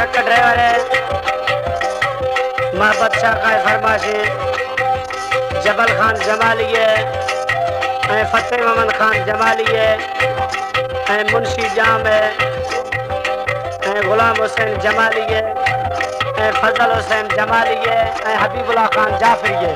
Truck driver है मोहब्बत शाह का फरमाशी जबल खान जमाली है फतेह मोहम्मद खान जमाली है मुंशी जाम है गुलाम हुसैन जमाली है फजल हुसैन जमाली है हबीबुल्लाह खान जाफरी है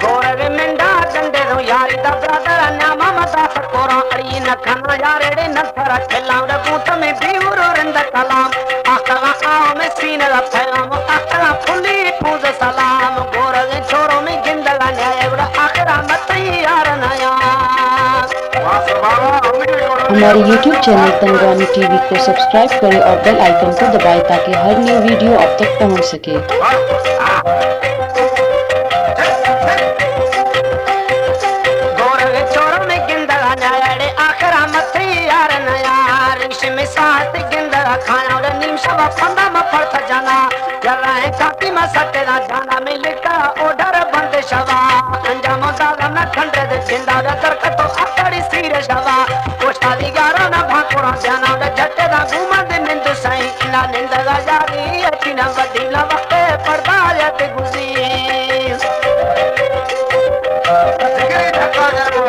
गोरे मिंडा डंडे दो यारी दा ब्रदर नामा मता कोरा अड़ी न खाना यारेड़े न थरा खेलाम रे बूत में बीउरो रंद कलाम आखला आओ में सीने दा पैगाम आखला फुली पूज सलाम गोरे छोरो में गिंदला न्याय बड़ा आखरा मत यार नया। हमारे YouTube चैनल तंगवानी टीवी को सब्सक्राइब करें और बेल आइकन को दबाएं ताकि हर न्यू वीडियो आप तक पहुंच सके। जाना मिलका ओडर बंद शवा अंजाम दादा न खंडे दे जिंदा दरकत तो अकड़ी सिर शवा कोष्ठादी गारो न भाकोरा जाना द जट्टे दा घुमा दे निंद सई इना निंद गा जारी अचिना वदीला वक्त पर्दा यत गुजी जगरे ढका जानो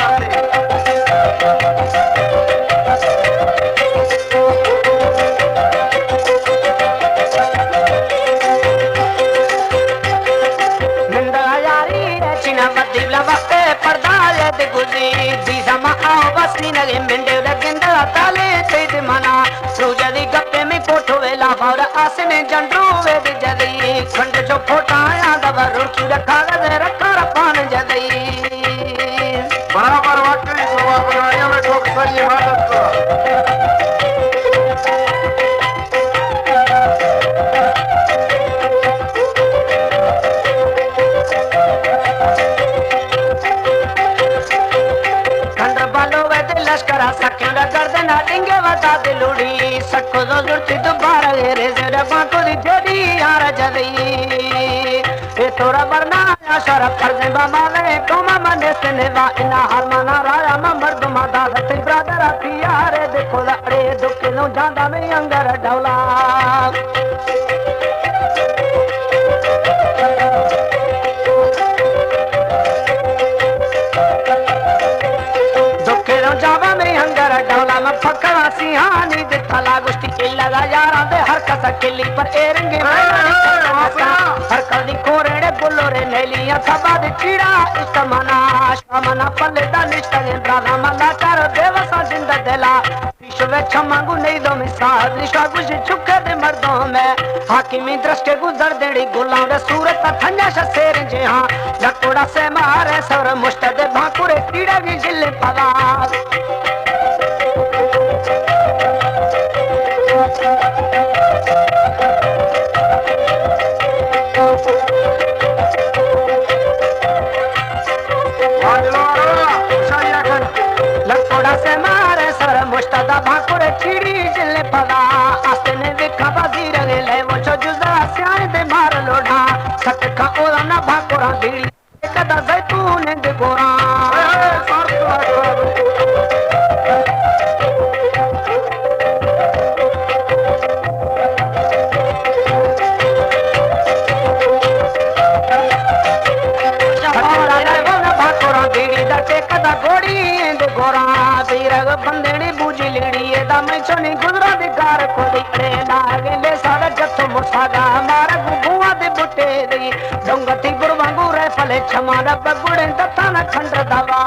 आसने जंडू वेद जदी खंड जो फोटाया दवा रुकी रखा गए रखा रपान जदी बराबर वाकई सवा बनाया में ठोक सही इबादत को खंड बालो वेद लश्करा सके गर्दन डिंगे वता दिलुड़ी सको दो जुर्ती दोबारा रे बाको दी जदी यार जदी ए तोरा बरना शर फर्ज बामाले कोमा मने सने वा इना हरमाना राया मर्द मादा सत ब्रदर यार देखो लड़े दुख नो जांदा में अंगर डौला दुख नो जावा में अंगर डौला में फकड़ा सिहानी दे थला गुष्टी लगा यारा दे हर कसा किली पर एरंगे हर कदी कोरेड़े बुलोरे नेलिया थबा दे कीड़ा इस्तमना शामना पल्ले दा निष्ठगे ब्रादा मल्ला कर देवसा जिंदा देला विश्व छमांगू नहीं दो मिसाल निशा कुछ छुके दे मर्दों में हाकिमी दृष्टि गुजर देड़ी गुलाम रे सूरत थन्या शेर जे हां लकोड़ा से मारे सर मुष्ट दे भाकुरे कीड़ा की जिले पवा लकोड़ा से मारे सर मुश्तदा भाकुरे चीड़ी जिले पदा आस्ते देखा बाजी रगे ले वो जो जुजा स्यान दे मार लोढ़ा सट का ओला ना भाकुरा बीड़ी कदा जैतून दे गोरा बंदेनी बूझी लीड़ी दम छोनी गुजरा दी गार को दिखड़े लागे ले सारा जत्थो मुसागा मार गुआ दे बुटे दी डोंगती गुरवांगू रे फले छमारा बगुड़े दत्ता न खंड दवा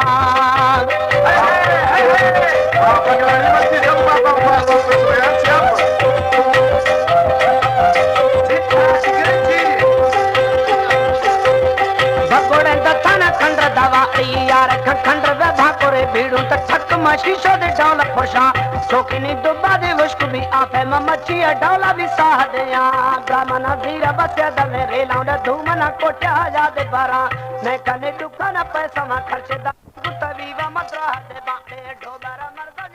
बगुड़े दत्ता न खंड दवा यार खंड वे भाकोरे भीड़ू तक ठक शीशो दे डौला खुशा शौकीनी दुबा दे वश्क भी आपे मच्छिया डौला भी साह दे ब्राह्मण धीरा बसे दमे रेलाउ दे धूमना कोट्या जा दे बारा मैं कने दुखा ना पैसा मा खर्चे दा तवीवा मद्रा दे बाटे ढोबरा मर्दा